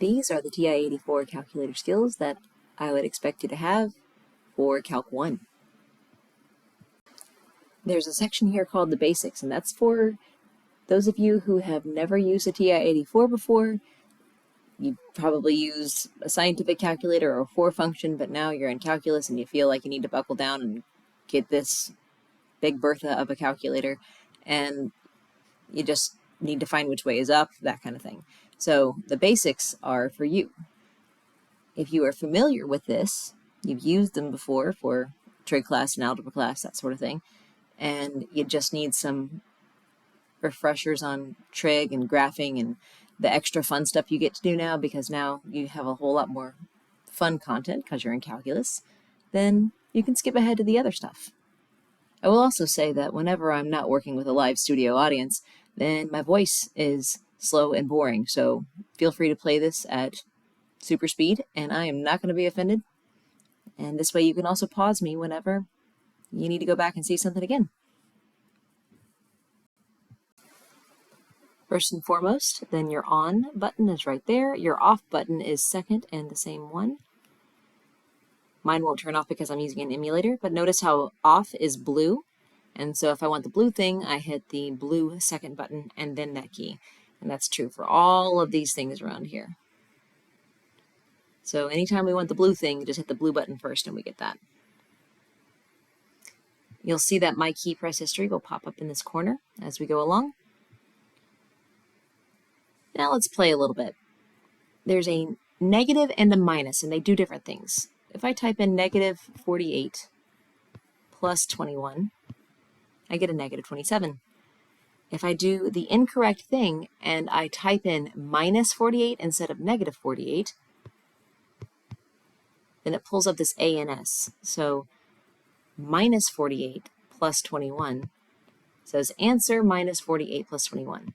These are the TI-84 calculator skills that I would expect you to have for Calc 1. There's a section here called the basics, and that's for those of you who have never used a TI-84 before. You probably used a scientific calculator or a 4 function, but now you're in calculus and you feel like you need to buckle down and get this big Bertha of a calculator, and you just need to find which way is up, that kind of thing. So the basics are for you. If you are familiar with this, you've used them before for trig class and algebra class, that sort of thing, and you just need some refreshers on trig and graphing and the extra fun stuff you get to do now, because now you have a whole lot more fun content because you're in calculus, then you can skip ahead to the other stuff. I will also say that whenever I'm not working with a live studio audience, then my voice is slow and boring, so feel free to play this at super speed and I am not going to be offended. And this way you can also pause me whenever you need to go back and see something again. First and foremost, then your on button is right there. Your off button is second and the same one. Mine won't turn off because I'm using an emulator, but notice how off is blue. And so if I want the blue thing, I hit the blue second button and then that key. And that's true for all of these things around here. So anytime we want the blue thing, just hit the blue button first and we get that. You'll see that my key press history will pop up in this corner as we go along. Now let's play a little bit. There's a negative and a minus, and they do different things. If I type in negative 48 plus 21, I get a negative 27. If I do the incorrect thing and I type in minus 48 instead of negative 48, then it pulls up this A and S. So minus 48 plus 21 says answer minus 48 plus 21.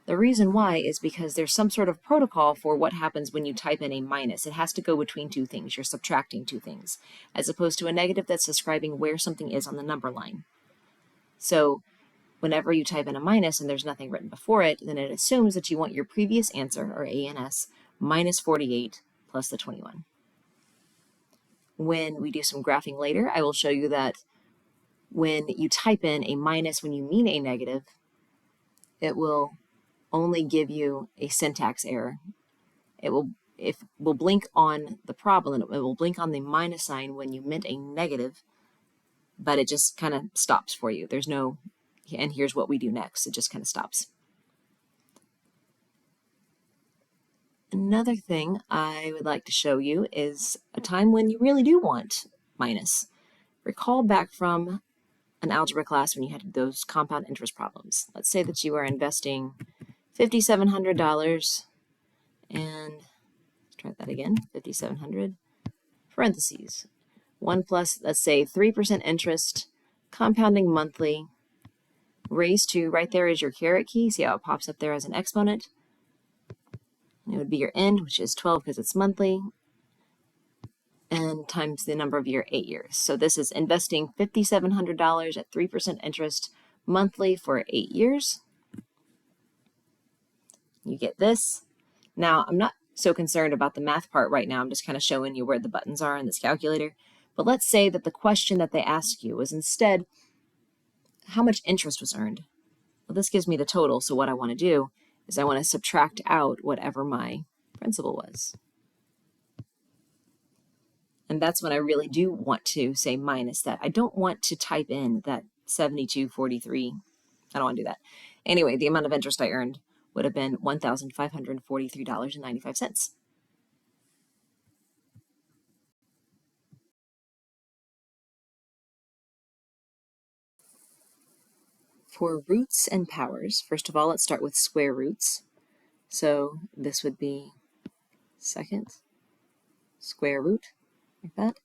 The reason why is because there's some sort of protocol for what happens when you type in a minus. It has to go between two things. You're subtracting two things, as opposed to a negative that's describing where something is on the number line. So whenever you type in a minus and there's nothing written before it, then it assumes that you want your previous answer, or ANS, minus 48 plus the 21. When we do some graphing later, I will show you that when you type in a minus when you mean a negative, it will only give you a syntax error. It will blink on the problem, and it will blink on the minus sign when you meant a negative, but it just kind of stops for you. There's no, and here's what we do next. It just kind of stops. Another thing I would like to show you is a time when you really do want minus. Recall back from an algebra class when you had those compound interest problems. Let's say that you are investing $5,700 and let's try that again, 5,700, parentheses, 1 plus, let's say 3% interest, compounding monthly, raised to, right there is your caret key, see how it pops up there as an exponent. It would be your end, which is 12 because it's monthly, and times the number of your 8 years. So this is investing $5,700 at 3% interest monthly for 8 years. You get this. Now, I'm not so concerned about the math part right now. I'm just kind of showing you where the buttons are in this calculator. But let's say that the question that they ask you was instead, how much interest was earned? Well, this gives me the total. So what I want to do is I want to subtract out whatever my principal was. And that's when I really do want to say minus that. I don't want to type in that 72.43. I don't want to do that. Anyway, the amount of interest I earned would have been $1,543.95. For roots and powers, first of all, let's start with square roots. So this would be second square root, like that.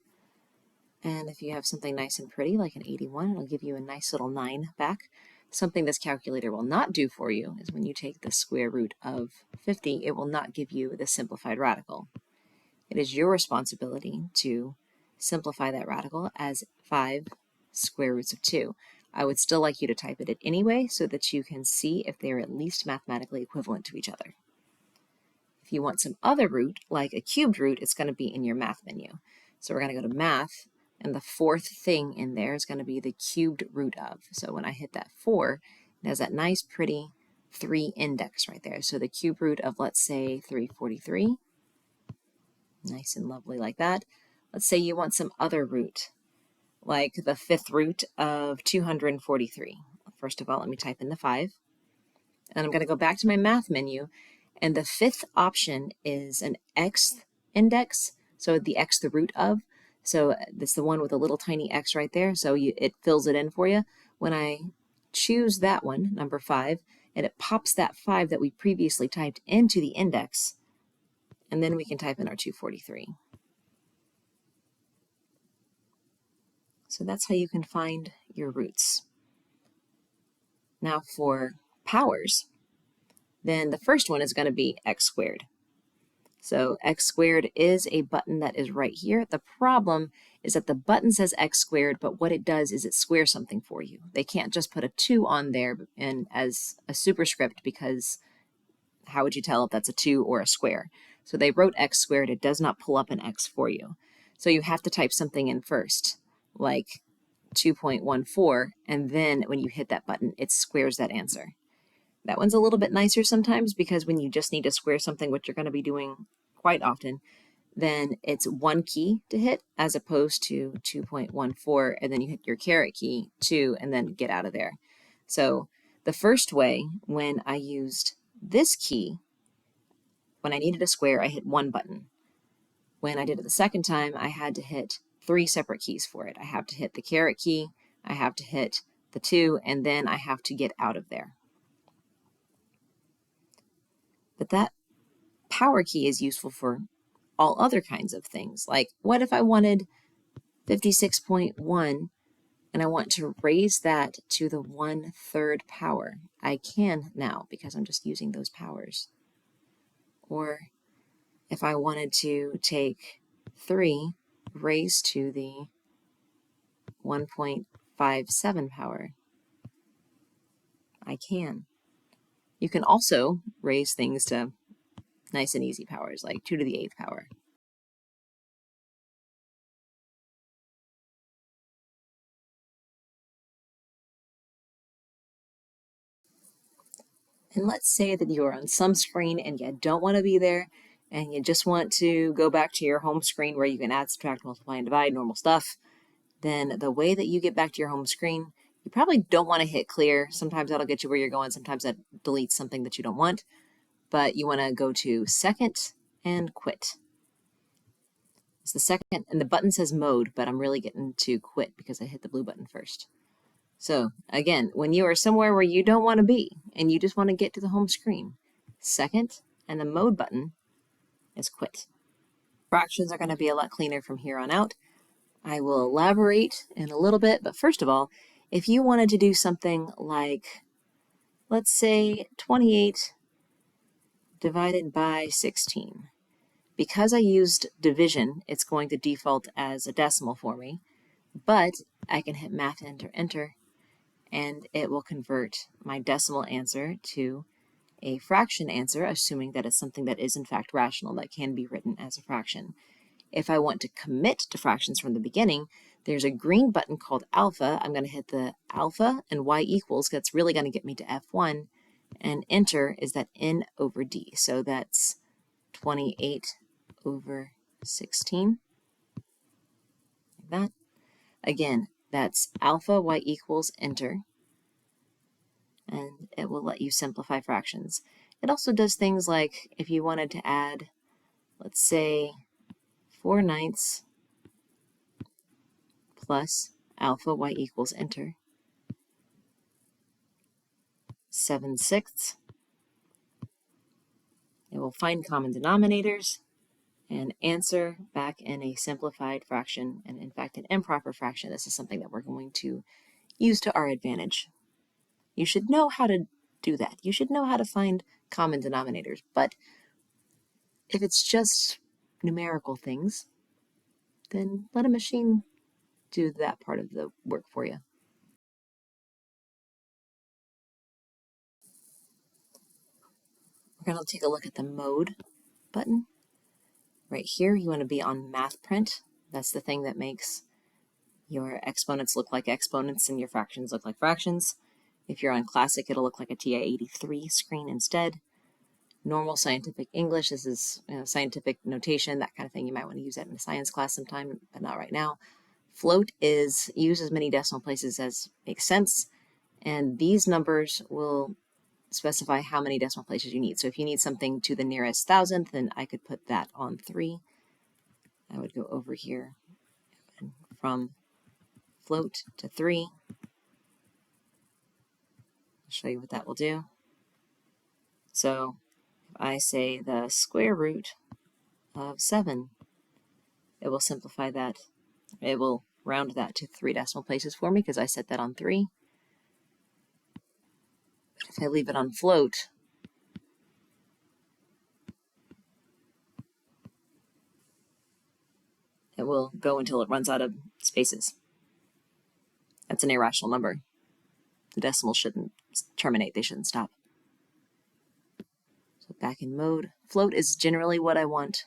And if you have something nice and pretty, like an 81, it'll give you a nice little 9 back. Something this calculator will not do for you is when you take the square root of 50, it will not give you the simplified radical. It is your responsibility to simplify that radical as 5 square roots of 2. I would still like you to type it anyway so that you can see if they are at least mathematically equivalent to each other. If you want some other root, like a cubed root, it's going to be in your math menu. So we're going to go to math, and the fourth thing in there is going to be the cubed root of. So when I hit that 4, it has that nice pretty 3 index right there. So the cube root of, let's say, 343. Nice and lovely like that. Let's say you want some other root, like the 5th root of 243. First of all, let me type in the 5. And I'm going to go back to my math menu, and the 5th option is an xth index, so the x the root of. So that's the one with a little tiny x right there, so it fills it in for you. When I choose that one, number 5, and it pops that 5 that we previously typed into the index, and then we can type in our 243. So that's how you can find your roots. Now for powers, then the first one is going to be x squared. So x squared is a button that is right here. The problem is that the button says x squared, but what it does is it squares something for you. They can't just put a 2 on there and as a superscript, because how would you tell if that's a 2 or a square? So they wrote x squared. It does not pull up an x for you. So you have to type something in first, like 2.14, and then when you hit that button, it squares that answer. That one's a little bit nicer sometimes, because when you just need to square something, which you're going to be doing quite often, then it's 1 key to hit as opposed to 2.14, and then you hit your caret key, 2, and then get out of there. So the first way, when I used this key, when I needed a square, I hit 1 button. When I did it the second time, I had to hit 3 separate keys for it. I have to hit the caret key, I have to hit the 2, and then I have to get out of there. But that power key is useful for all other kinds of things. Like, what if I wanted 56.1 and I want to raise that to the 1/3 power? I can now, because I'm just using those powers. Or if I wanted to take 3 raised to the 1.57 power, I can. You can also raise things to nice and easy powers, like 2 to the 8th power. And let's say that you're on some screen and you don't want to be there, and you just want to go back to your home screen where you can add, subtract, multiply, and divide, normal stuff. Then the way that you get back to your home screen, you probably don't want to hit clear. Sometimes that'll get you where you're going. Sometimes that deletes something that you don't want. But you want to go to second and quit. It's the second, and the button says mode, but I'm really getting to quit because I hit the blue button first. So again, when you are somewhere where you don't want to be and you just want to get to the home screen, second and the mode button is quit. Fractions are going to be a lot cleaner from here on out. I will elaborate in a little bit, but first of all, if you wanted to do something like, let's say 28 divided by 16, because I used division, it's going to default as a decimal for me, but I can hit math enter, enter, and it will convert my decimal answer to a fraction answer, assuming that it's something that is in fact rational, that can be written as a fraction. If I want to commit to fractions from the beginning, there's a green button called alpha. I'm going to hit the alpha and y equals. That's really going to get me to F1. And enter is that n over d. So that's 28 over 16. Like that. Again, that's alpha y equals enter. And it will let you simplify fractions. It also does things like if you wanted to add, let's say, 4/9 plus alpha y equals enter, 7/6. It will find common denominators and answer back in a simplified fraction, and in fact an improper fraction. This is something that we're going to use to our advantage. You should know how to do that. You should know how to find common denominators, but if it's just numerical things, then let a machine do that part of the work for you. We're going to take a look at the mode button. Right here, you want to be on math print. That's the thing that makes your exponents look like exponents and your fractions look like fractions. If you're on classic, it'll look like a TI-84 screen instead. Normal scientific English, this is scientific notation, that kind of thing. You might want to use that in a science class sometime, but not right now. Float is use as many decimal places as makes sense, and these numbers will specify how many decimal places you need. So if you need something to the nearest thousandth, then I could put that on 3. I would go over here and from float to 3. I'll show you what that will do. So if I say the square root of 7, it will simplify that. It will round that to 3 decimal places for me because I set that on 3. But if I leave it on float, it will go until it runs out of spaces. That's an irrational number. The decimals shouldn't terminate, they shouldn't stop. So back in mode, float is generally what I want.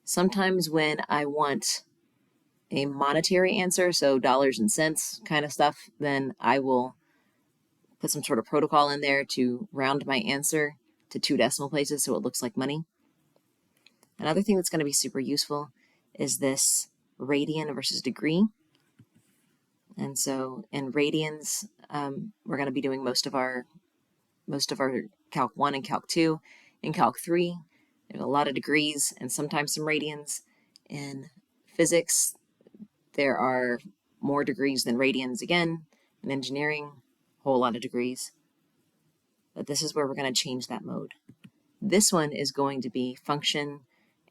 Sometimes when I want a monetary answer, so dollars and cents kind of stuff, then I will put some sort of protocol in there to round my answer to 2 decimal places so it looks like money. Another thing that's going to be super useful is this radian versus degree. And so in radians, we're going to be doing most of our Calc 1 and Calc 2. In Calc 3, there's a lot of degrees and sometimes some radians. In physics, there are more degrees than radians again. In engineering, a whole lot of degrees. But this is where we're going to change that mode. This one is going to be function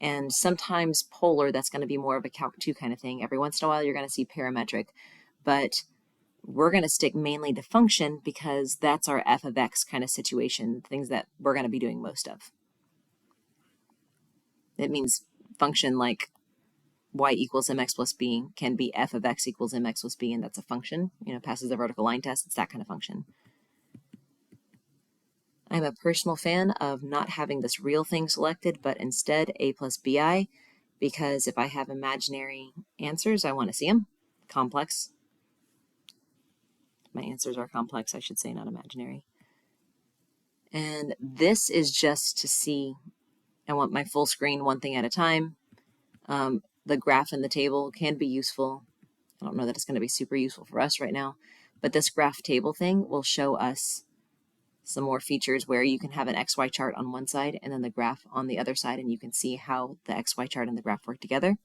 and sometimes polar. That's going to be more of a Calc 2 kind of thing. Every once in a while, you're going to see parametric. But we're going to stick mainly to function because that's our f of x kind of situation, things that we're going to be doing most of. It means function like y equals mx plus b can be f of x equals mx plus b, and that's a function. Passes the vertical line test. It's that kind of function. I'm a personal fan of not having this real thing selected, but instead a plus bi, because if I have imaginary answers, I want to see them. Complex. My answers are complex, I should say, not imaginary. And this is just to see, I want my full screen one thing at a time. The graph in the table can be useful. I don't know that it's going to be super useful for us right now, but this graph table thing will show us some more features where you can have an XY chart on one side and then the graph on the other side, and you can see how the XY chart and the graph work together.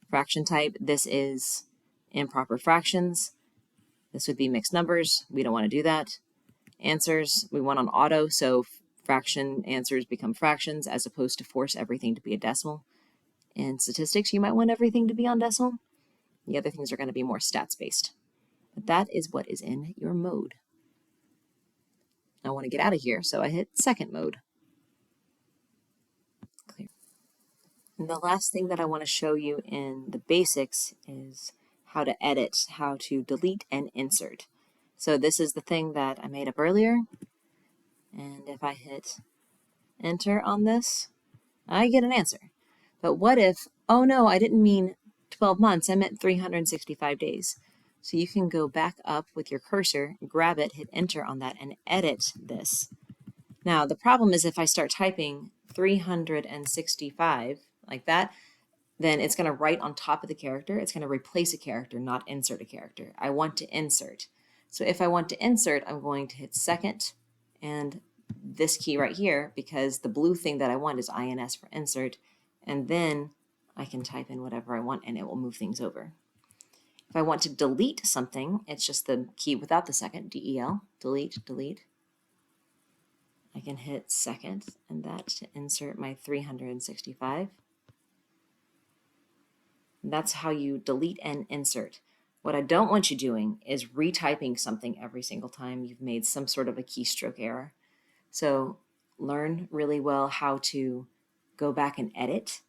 Fraction type, this is improper fractions. This would be mixed numbers. We don't want to do that. Answers, we want on auto, so fraction answers become fractions as opposed to force everything to be a decimal. In statistics, you might want everything to be on decimal. The other things are going to be more stats-based. But that is what is in your mode. I want to get out of here, so I hit second mode. Clear. And the last thing that I want to show you in the basics is how to edit, how to delete and insert. So this is the thing that I made up earlier. And if I hit enter on this, I get an answer. But what if, oh no, I didn't mean 12 months, I meant 365 days. So you can go back up with your cursor, grab it, hit enter on that, and edit this. Now, the problem is if I start typing 365 like that, then it's going to write on top of the character. It's going to replace a character, not insert a character. I want to insert. So if I want to insert, I'm going to hit second and this key right here, because the blue thing that I want is INS for insert, and then I can type in whatever I want and it will move things over. If I want to delete something, it's just the key without the second, DEL, delete, delete. I can hit second and that to insert my 365. And that's how you delete and insert. What I don't want you doing is retyping something every single time you've made some sort of a keystroke error. So learn really well how to go back and edit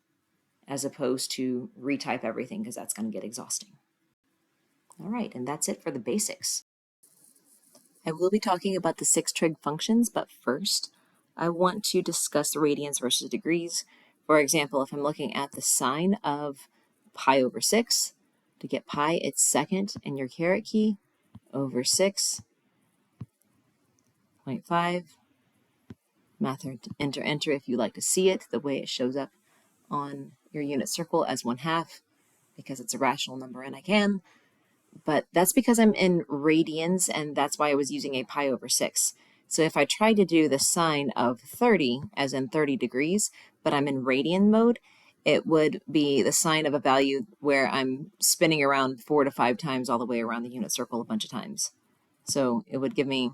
as opposed to retype everything, because that's going to get exhausting. All right, and that's it for the basics. I will be talking about the 6 trig functions, but first I want to discuss radians versus degrees. For example, if I'm looking at the sine of pi over 6, to get pi, it's second in your caret key over 6.5. Math enter if you like to see it the way it shows up on your unit circle as 1/2, because it's a rational number and I can. But that's because I'm in radians, and that's why I was using a pi over 6. So if I try to do the sine of 30, as in 30 degrees, but I'm in radian mode, it would be the sine of a value where I'm spinning around 4 to 5 times all the way around the unit circle a bunch of times. So it would give me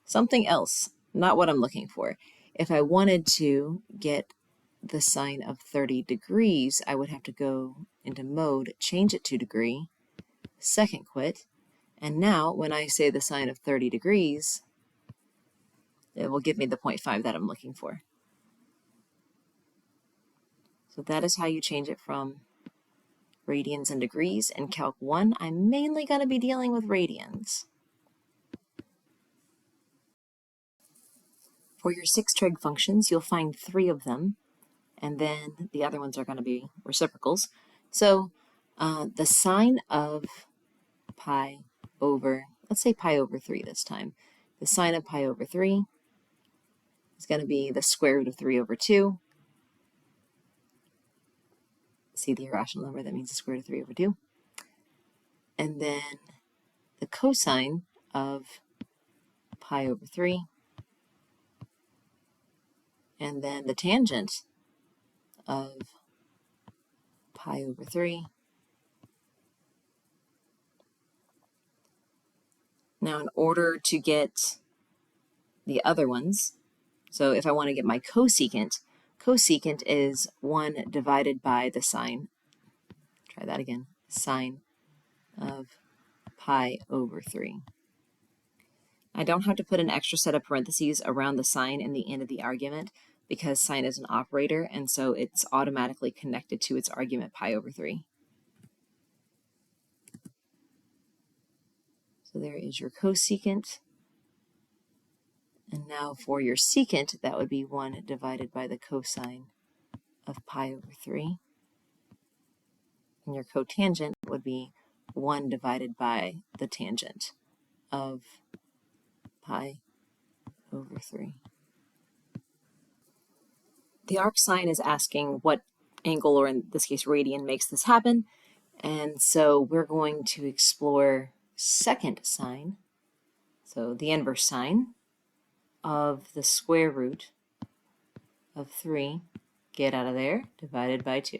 something else, not what I'm looking for. If I wanted to get the sine of 30 degrees, I would have to go into mode, change it to degree, second quit, and now when I say the sine of 30 degrees, it will give me the 0.5 that I'm looking for. So that is how you change it from radians and degrees. In Calc 1, I'm mainly going to be dealing with radians. For your 6 trig functions, you'll find 3 of them, and then the other ones are going to be reciprocals. So the sine of pi over, let's say pi over 3 this time. The sine of pi over 3 is going to be the square root of 3 over 2. See the irrational number, that means the square root of 3 over 2. And then the cosine of pi over 3. And then the tangent of pi over 3. Now, in order to get the other ones, so if I want to get my cosecant, cosecant is 1 divided by the sine, try that again, sine of pi over 3. I don't have to put an extra set of parentheses around the sine in the end of the argument because sine is an operator, and so it's automatically connected to its argument pi over 3. So there is your cosecant. And now for your secant, that would be 1 divided by the cosine of pi over 3. And your cotangent would be 1 divided by the tangent of pi over 3. The arc sine is asking what angle, or in this case radian, makes this happen. And so we're going to explore second sine, so the inverse sine of the square root of 3, get out of there, divided by 2.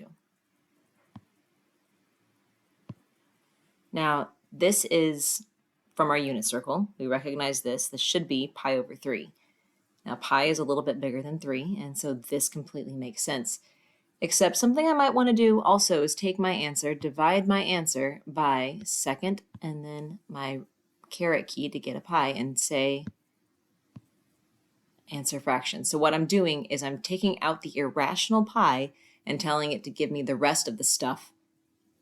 Now, this is from our unit circle. We recognize this. This should be pi over 3. Now, pi is a little bit bigger than 3, and so this completely makes sense. Except something I might want to do also is take my answer, divide my answer by second, and then my caret key to get a pi, and say answer fraction. So what I'm doing is I'm taking out the irrational pi and telling it to give me the rest of the stuff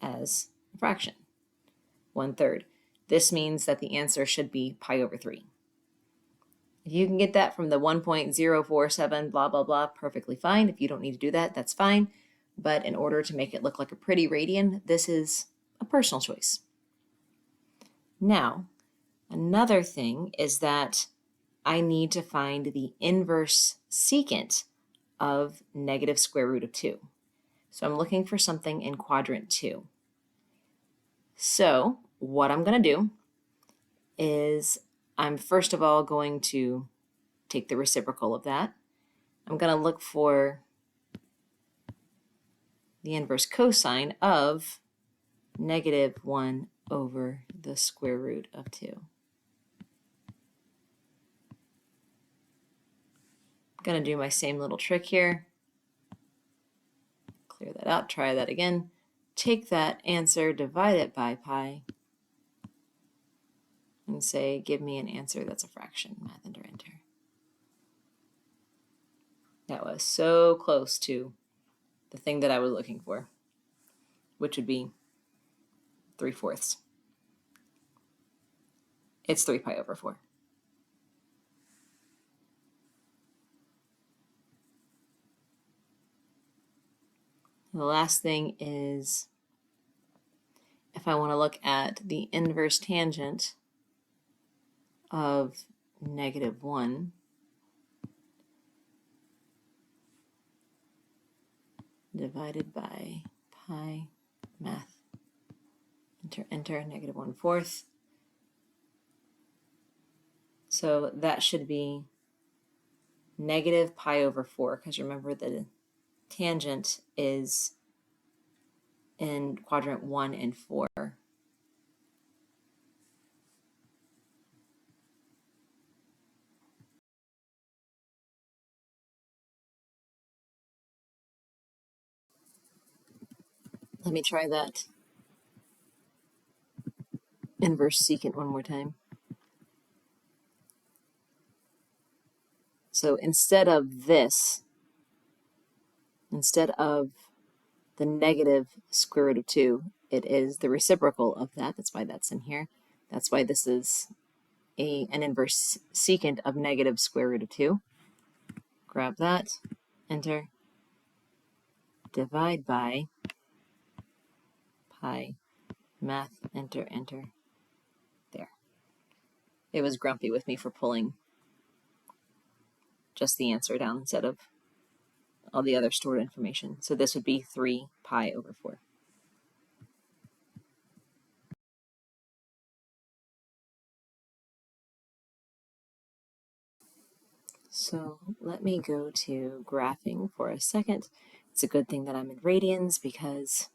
as a fraction, 1/3. This means that the answer should be pi over 3. If you can get that from the 1.047 blah, blah, blah, perfectly fine. If you don't need to do that, that's fine. But in order to make it look like a pretty radian, this is a personal choice. Now, another thing is that I need to find the inverse secant of negative square root of 2. So I'm looking for something in quadrant 2. So what I'm going to do is I'm first of all going to take the reciprocal of that. I'm going to look for the inverse cosine of negative 1 over the square root of 2. I'm going to do my same little trick here. Clear that out, try that again. Take that answer, divide it by pi, and say, give me an answer that's a fraction. Math enter. That was so close to the thing that I was looking for, which would be 3/4. It's 3 pi over 4. The last thing is if I want to look at the inverse tangent of -1, divided by pi math, enter, -1/4. So that should be -pi/4, because remember the tangent is in quadrant 1 and 4. Let me try that inverse secant one more time. So instead of this, instead of the -√2, it is the reciprocal of that. That's why that's in here. That's why this is an inverse secant of -√2. Grab that, enter, divide by pi math, enter, enter. There. It was grumpy with me for pulling just the answer down instead of all the other stored information. So this would be 3pi/4. So let me go to graphing for a second. It's a good thing that I'm in radians because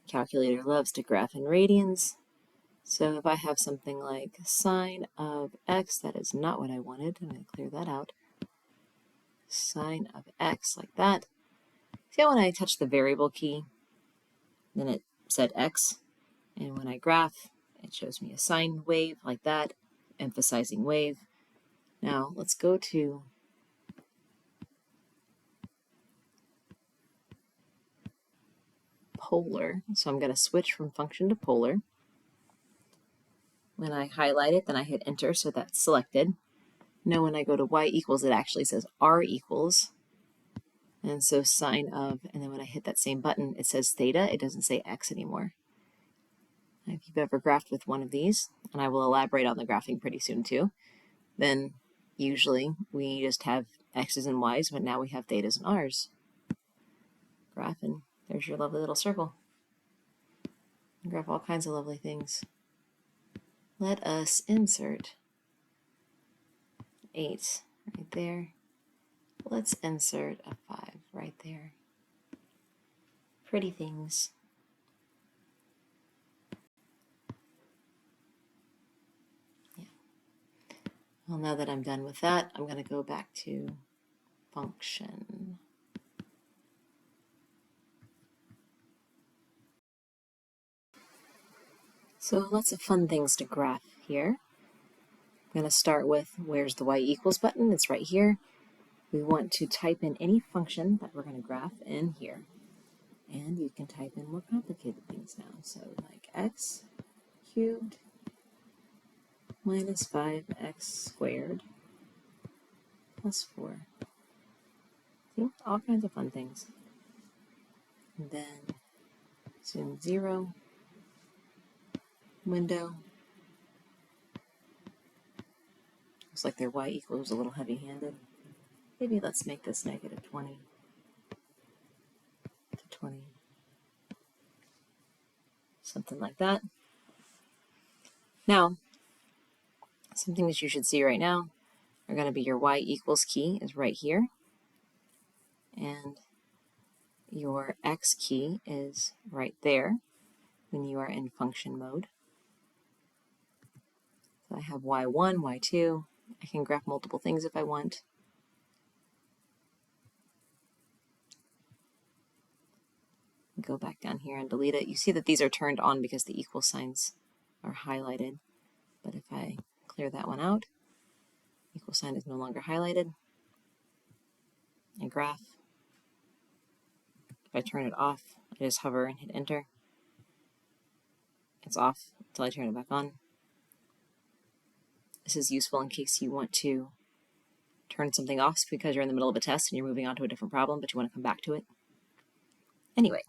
calculator loves to graph in radians. So if I have something like sine of x, that is not what I wanted. I'm going to clear that out. Sine of x, like that. See how when I touch the variable key, then it said x, and when I graph, it shows me a sine wave like that, emphasizing wave. Now let's go to polar. So I'm going to switch from function to polar. When I highlight it, then I hit enter, so that's selected. Now when I go to y equals, it actually says r equals. And so sine of, and then when I hit that same button, it says theta. It doesn't say x anymore. If you've ever graphed with one of these, and I will elaborate on the graphing pretty soon too, then usually we just have x's and y's, but now we have thetas and r's. Graph, and there's your lovely little circle. You graph all kinds of lovely things. Let us insert 8 right there. Let's insert a 5 right there. Pretty things. Yeah. Well, now that I'm done with that, I'm going to go back to function. So lots of fun things to graph here. I'm going to start with where's the y equals button? It's right here. We want to type in any function that we're going to graph in here. And you can type in more complicated things now. So like x cubed minus 5x squared plus 4. See, all kinds of fun things. And then zoom 0, window. Looks like their y equals a little heavy-handed. Maybe let's make this -20 to 20. Something like that. Now, some things you should see right now are going to be your y equals key is right here. And your x key is right there when you are in function mode. So I have y1, y2. I can graph multiple things if I want. Go back down here and delete it. You see that these are turned on because the equal signs are highlighted. But if I clear that one out, equal sign is no longer highlighted. I graph. If I turn it off, I just hover and hit enter. It's off until I turn it back on. This is useful in case you want to turn something off because you're in the middle of a test and you're moving on to a different problem, but you want to come back to it. Anyway,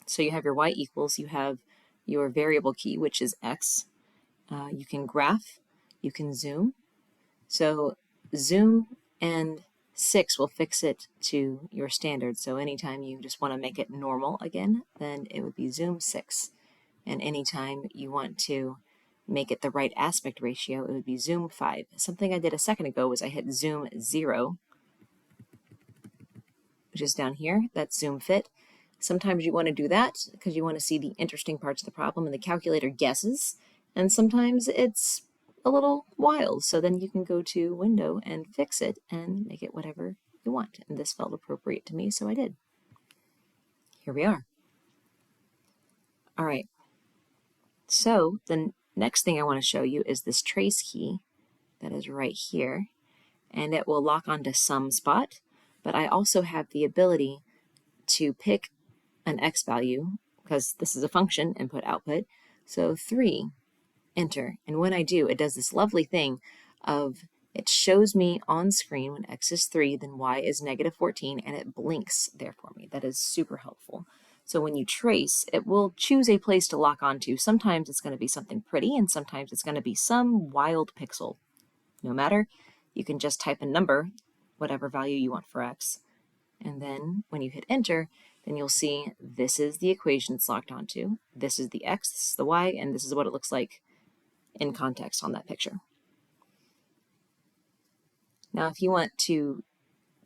so you have your y equals, you have your variable key, which is x. You can graph, you can zoom. So zoom and 6 will fix it to your standard. So anytime you just want to make it normal again, then it would be zoom 6. And anytime you want to make it the right aspect ratio, it would be zoom 5. Something I did a second ago was I hit zoom 0, which is down here. That's zoom fit. Sometimes you want to do that because you want to see the interesting parts of the problem and the calculator guesses. And sometimes it's a little wild. So then you can go to Window and fix it and make it whatever you want. And this felt appropriate to me, so I did. Here we are. All right. So the next thing I want to show you is this trace key that is right here. And it will lock onto some spot. But I also have the ability to pick an x value, because this is a function, input output. So 3, enter. And when I do, it does this lovely thing of it shows me on screen when x is 3, then y is negative 14, and it blinks there for me. That is super helpful. So when you trace, it will choose a place to lock onto. Sometimes it's going to be something pretty, and sometimes it's going to be some wild pixel. No matter, you can just type a number, whatever value you want for x. And then when you hit enter, then you'll see this is the equation it's locked onto. This is the x, this is the y, and this is what it looks like in context on that picture. Now, if you want to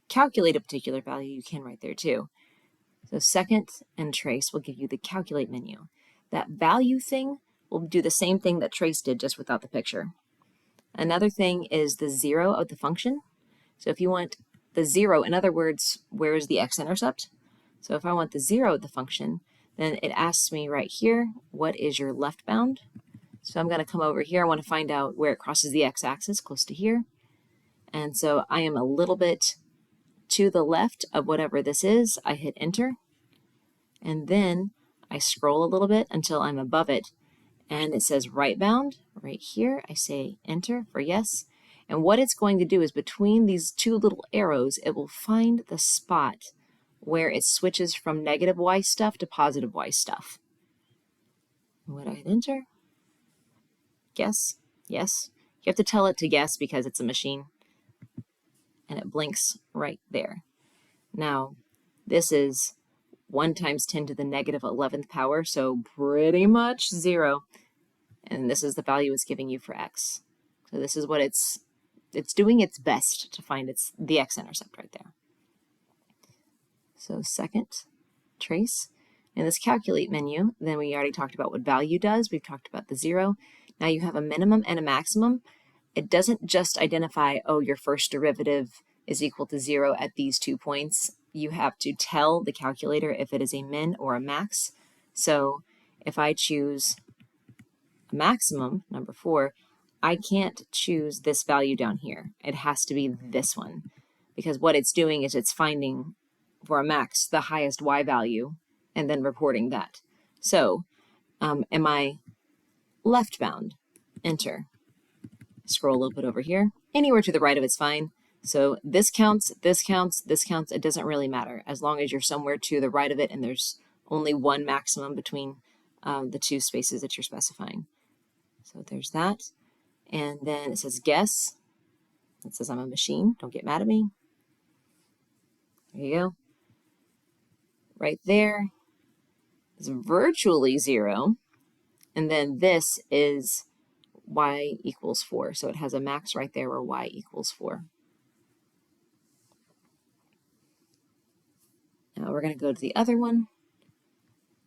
calculate a particular value, you can right there too. So second and trace will give you the calculate menu. That value thing will do the same thing that trace did, just without the picture. Another thing is the 0 of the function. So if you want the 0, in other words, where is the x-intercept? So if I want the 0 of the function, then it asks me right here, what is your left bound? So I'm going to come over here. I want to find out where it crosses the x-axis, close to here. And so I am a little bit to the left of whatever this is. I hit enter. And then I scroll a little bit until I'm above it. And it says right bound right here. I say enter for yes. And what it's going to do is between these two little arrows, it will find the spot where it switches from negative y stuff to positive y stuff. Would I hit enter? Guess? Yes. You have to tell it to guess because it's a machine. And it blinks right there. Now, this is 1 times 10 to the negative 11th power, so pretty much 0. And this is the value it's giving you for x. So this is what it's doing its best to find the x-intercept right there. So second, trace. In this calculate menu, then we already talked about what value does. We've talked about the 0. Now you have a minimum and a maximum. It doesn't just identify, oh, your first derivative is equal to 0 at these 2 points. You have to tell the calculator if it is a min or a max. So if I choose a maximum, number 4, I can't choose this value down here. It has to be this one, because what it's doing is it's finding for a max the highest y value and then reporting that. So am I left bound? Enter. Scroll a little bit over here. Anywhere to the right of it's fine. So this counts, this counts, this counts. It doesn't really matter as long as you're somewhere to the right of it and there's only one maximum between the 2 spaces that you're specifying. So there's that. And then it says guess. It says I'm a machine. Don't get mad at me. There you go. Right there is virtually 0. And then this is y equals 4. So it has a max right there where y equals 4. Now we're going to go to the other one,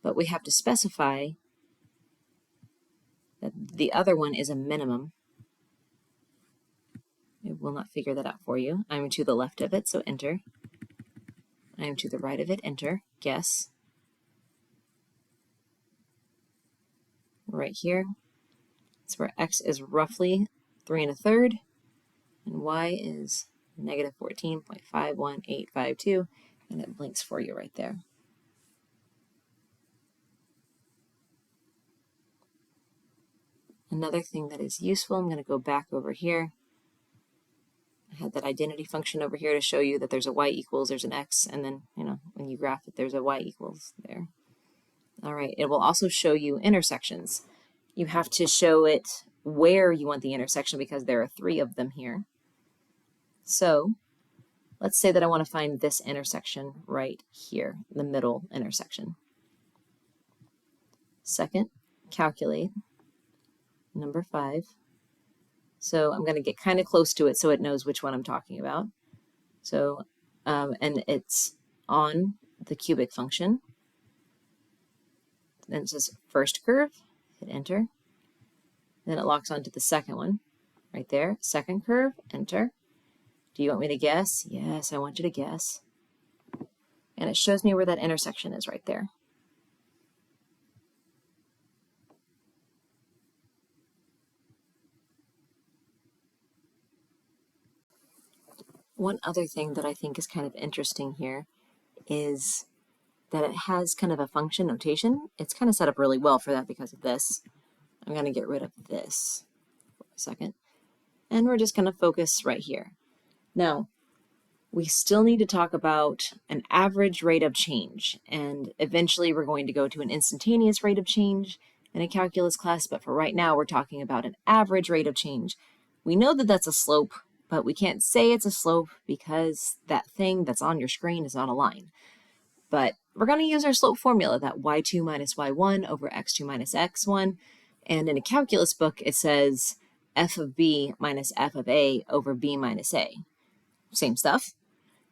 but we have to specify that the other one is a minimum. It will not figure that out for you. I'm to the left of it, so enter. I am to the right of it, enter, guess. Right here, it's where x is roughly 3 1/3, and y is negative 14.51852, and it blinks for you right there. Another thing that is useful, I'm going to go back over here. I had that identity function over here to show you that there's a y equals, there's an x, and then, when when you graph it, there's a y equals there. All right, it will also show you intersections. You have to show it where you want the intersection because there are 3 of them here. So let's say that I want to find this intersection right here, the middle intersection. Second, calculate, number 5. So I'm going to get kind of close to it so it knows which one I'm talking about. So, and it's on the cubic function. Then it says first curve, hit enter. Then it locks onto the second one, right there. Second curve, enter. Do you want me to guess? Yes, I want you to guess. And it shows me where that intersection is right there. One other thing that I think is kind of interesting here is that it has kind of a function notation. It's kind of set up really well for that because of this. I'm going to get rid of this for a second. And we're just going to focus right here. Now, we still need to talk about an average rate of change. And eventually we're going to go to an instantaneous rate of change in a calculus class. But for right now, we're talking about an average rate of change. We know that that's a slope, but we can't say it's a slope because that thing that's on your screen is not a line. But we're going to use our slope formula, that y2 minus y1 over x2 minus x1. And in a calculus book, it says f of b minus f of a over b minus a. Same stuff.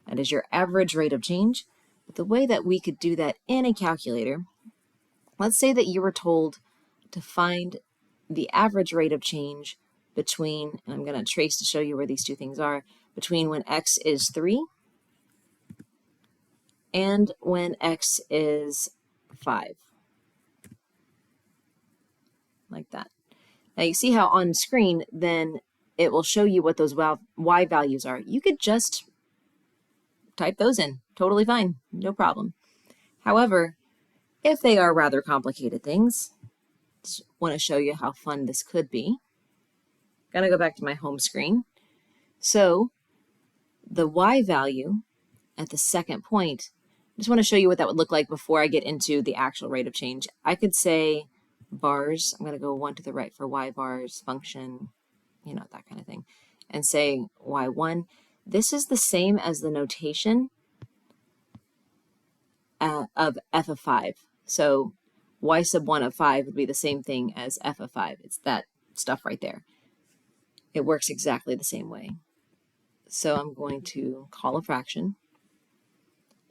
That is your average rate of change. But the way that we could do that in a calculator, let's say that you were told to find the average rate of change between, and I'm going to trace to show you where these two things are, between when x is 3 and when x is 5. Like that. Now you see how on screen, then it will show you what those y values are. You could just type those in. Totally fine. No problem. However, if they are rather complicated things, just want to show you how fun this could be. I'm going to go back to my home screen. So the y value at the second point, I just want to show you what that would look like before I get into the actual rate of change. I could say bars, I'm going to go 1 to the right for y bars, function, you know, that kind of thing, and say y1. This is the same as the notation of f of 5. So y sub 1 of 5 would be the same thing as f of 5. It's that stuff right there. It works exactly the same way. So I'm going to call a fraction,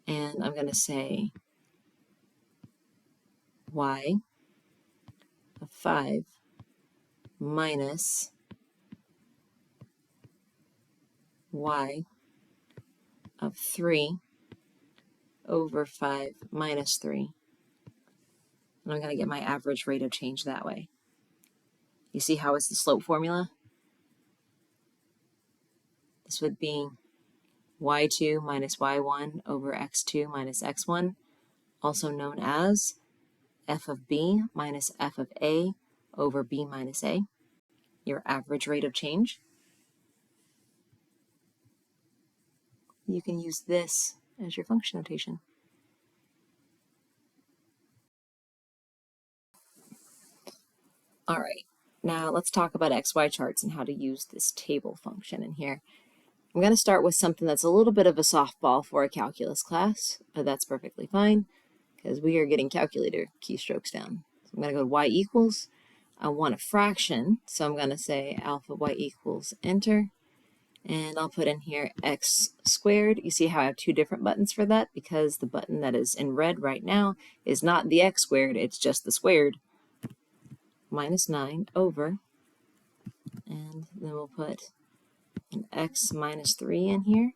and I'm going to say y of 5 minus y of 3 over 5 minus 3. And I'm going to get my average rate of change that way. You see how it's the slope formula? This would be y2 minus y1 over x2 minus x1, also known as f of b minus f of a over b minus a, your average rate of change. You can use this as your function notation. All right, now let's talk about XY charts and how to use this table function in here. I'm going to start with something that's a little bit of a softball for a calculus class, but that's perfectly fine because we are getting calculator keystrokes down. So I'm going to go to y equals. I want a fraction, so I'm going to say alpha y equals enter. And I'll put in here x squared. You see how I have 2 different buttons for that because the button that is in red right now is not the x squared, it's just the squared. Minus 9 over, and then we'll put an x minus 3 in here,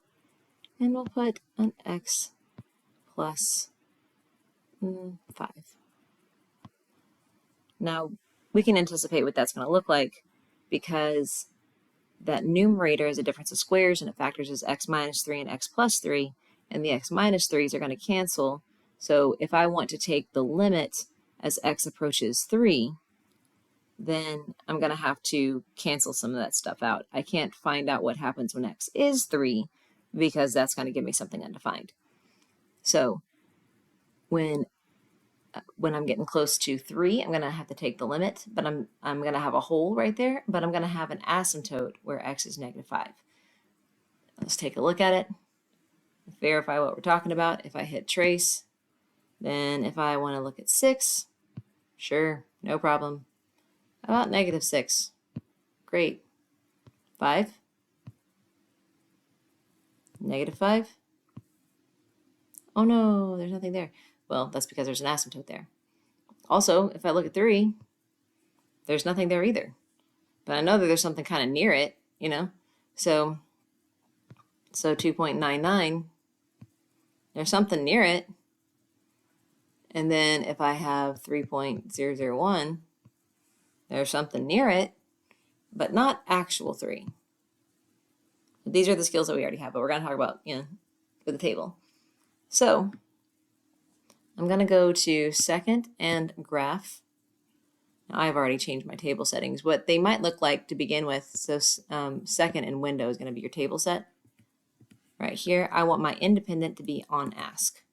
and we'll put an x plus 5. Now, we can anticipate what that's going to look like because that numerator is a difference of squares, and it factors as x minus 3 and x plus 3, and the x minus 3's are going to cancel. So if I want to take the limit as x approaches 3, then I'm going to have to cancel some of that stuff out. I can't find out what happens when x is 3 because that's going to give me something undefined. So when I'm getting close to 3, I'm going to have to take the limit, but I'm going to have a hole right there, but I'm going to have an asymptote where x is -5. Let's take a look at it, verify what we're talking about. If I hit trace, then if I want to look at 6, sure, no problem. How about -6? Great. 5? -5? Oh no, there's nothing there. Well, that's because there's an asymptote there. Also, if I look at 3, there's nothing there either. But I know that there's something kind of near it, you know? So 2.99, there's something near it. And then if I have 3.001, there's something near it, but not actual 3. These are the skills that we already have, but we're going to talk about, with the table. So I'm going to go to second and graph. Now, I've already changed my table settings. What they might look like to begin with, so second and window is going to be your table set. Right here, I want my independent to be on ask.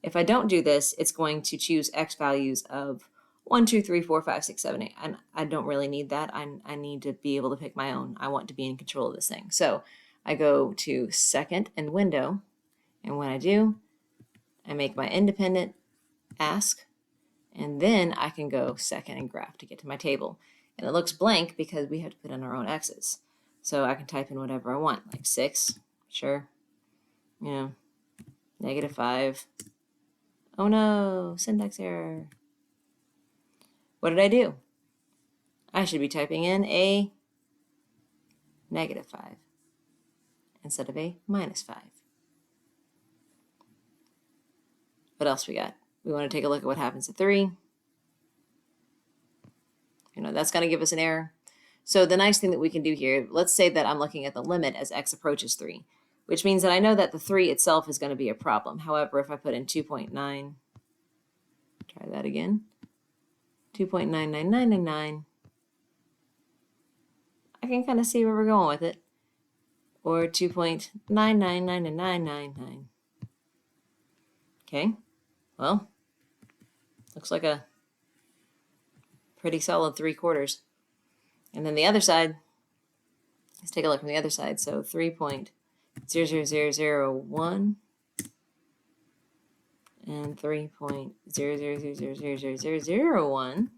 If I don't do this, it's going to choose x values of 1, 2, 3, 4, 5, 6, 7, 8. And I don't really need that. I need to be able to pick my own. I want to be in control of this thing. So I go to second and window. And when I do, I make my independent ask. And then I can go second and graph to get to my table. And it looks blank because we have to put in our own x's. So I can type in whatever I want, like 6, sure. -5. Oh no, syntax error. What did I do? I should be typing in a -5 instead of a -5. What else we got? We want to take a look at what happens at 3. That's going to give us an error. So the nice thing that we can do here, let's say that I'm looking at the limit as x approaches 3, which means that I know that the 3 itself is going to be a problem. However, if I put in 2.9, try that again, 2.99999, I can kind of see where we're going with it. Or 2.9999999. Okay, well, looks like a pretty solid 3/4. And then the other side, let's take a look from the other side. So 3.00001 and 3.000000001.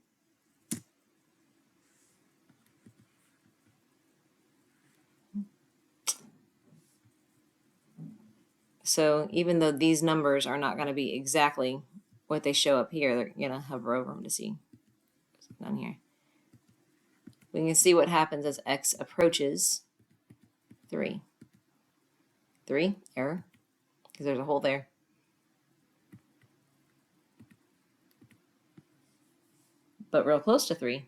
So even though these numbers are not going to be exactly what they show up here, they're going to hover over them to see down here. We can see what happens as x approaches 3. 3, error, because there's a hole there. But real close to 3,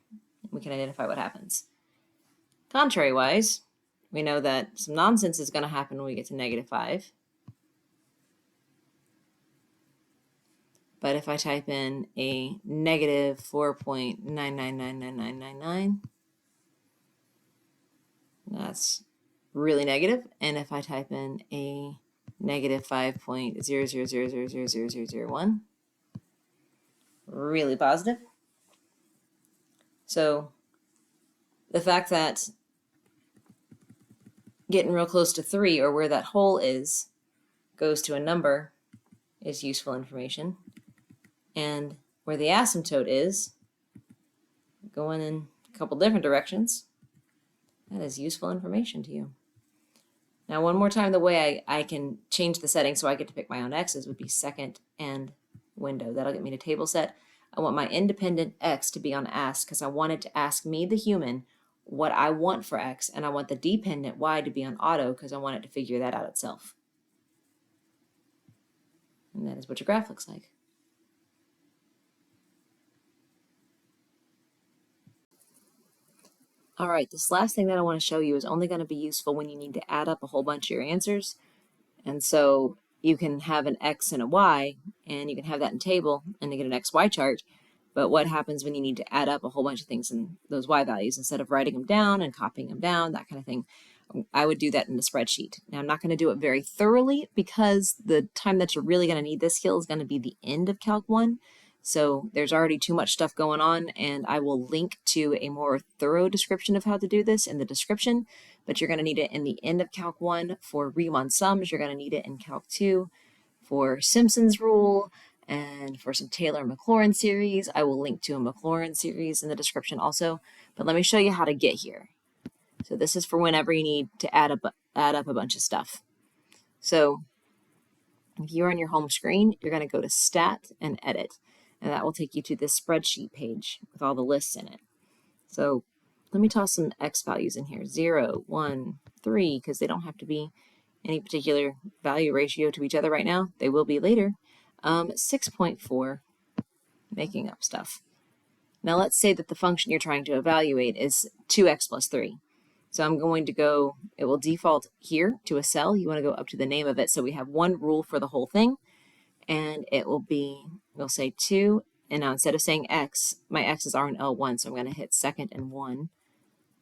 we can identify what happens. Contrary-wise, we know that some nonsense is going to happen when we get to -5. But if I type in a -4.999999, that's really negative. And if I type in a -5.000000001, really positive. So the fact that getting real close to 3, or where that hole is, goes to a number is useful information. And where the asymptote is, going in a couple different directions, that is useful information to you. Now, one more time, the way I can change the settings so I get to pick my own x's would be second and window. That'll get me to table set. I want my independent x to be on ask because I want it to ask me, the human, what I want for x, and I want the dependent y to be on auto because I want it to figure that out itself. And that is what your graph looks like. All right, this last thing that I want to show you is only going to be useful when you need to add up a whole bunch of your answers. And so you can have an x and a y, and you can have that in table, and you get an xy chart. But what happens when you need to add up a whole bunch of things in those y values instead of writing them down and copying them down, that kind of thing? I would do that in the spreadsheet. Now, I'm not going to do it very thoroughly because the time that you're really going to need this skill is going to be the end of Calc 1. So there's already too much stuff going on, and I will link to a more thorough description of how to do this in the description, but you're going to need it in the end of Calc 1 for Riemann Sums. You're going to need it in Calc 2 for Simpson's rule and for some Taylor-Maclaurin series. I will link to a Maclaurin series in the description also, but let me show you how to get here. So this is for whenever you need to add up a bunch of stuff. So if you're on your home screen, you're going to go to Stat and Edit, and that will take you to this spreadsheet page with all the lists in it. So let me toss some x values in here, 0, 1, 3, because they don't have to be any particular value ratio to each other right now. They will be later. 6.4, making up stuff. Now let's say that the function you're trying to evaluate is 2x plus 3. So I'm going to go, it will default here to a cell. You want to go up to the name of it. So we have one rule for the whole thing. And it will be, we'll say 2. And now instead of saying x, my x's are in L1. So I'm going to hit second and 1,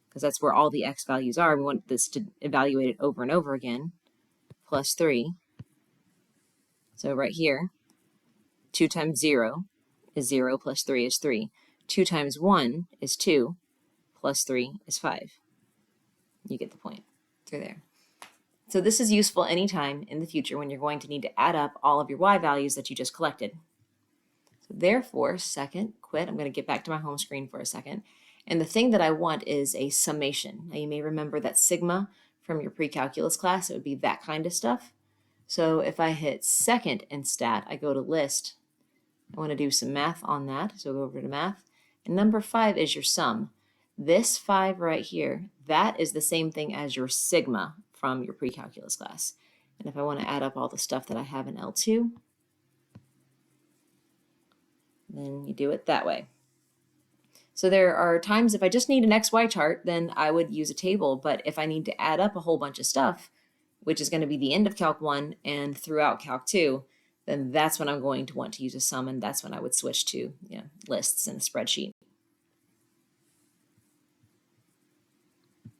because that's where all the x values are. We want this to evaluate it over and over again. Plus 3. So right here, 2 times 0 is 0, plus 3 is 3. 2 times 1 is 2, plus 3 is 5. You get the point through there. So this is useful anytime in the future when you're going to need to add up all of your y values that you just collected. So therefore, second, quit. I'm going to get back to my home screen for a second. And the thing that I want is a summation. Now you may remember that sigma from your pre-calculus class. It would be that kind of stuff. So if I hit second in stat, I go to list. I want to do some math on that. So go over to math. And number 5 is your sum. This 5 right here, that is the same thing as your sigma from your pre-calculus class. And if I want to add up all the stuff that I have in L2, then you do it that way. So there are times if I just need an XY chart, then I would use a table. But if I need to add up a whole bunch of stuff, which is going to be the end of Calc 1 and throughout Calc 2, then that's when I'm going to want to use a sum, and that's when I would switch to lists and a spreadsheet.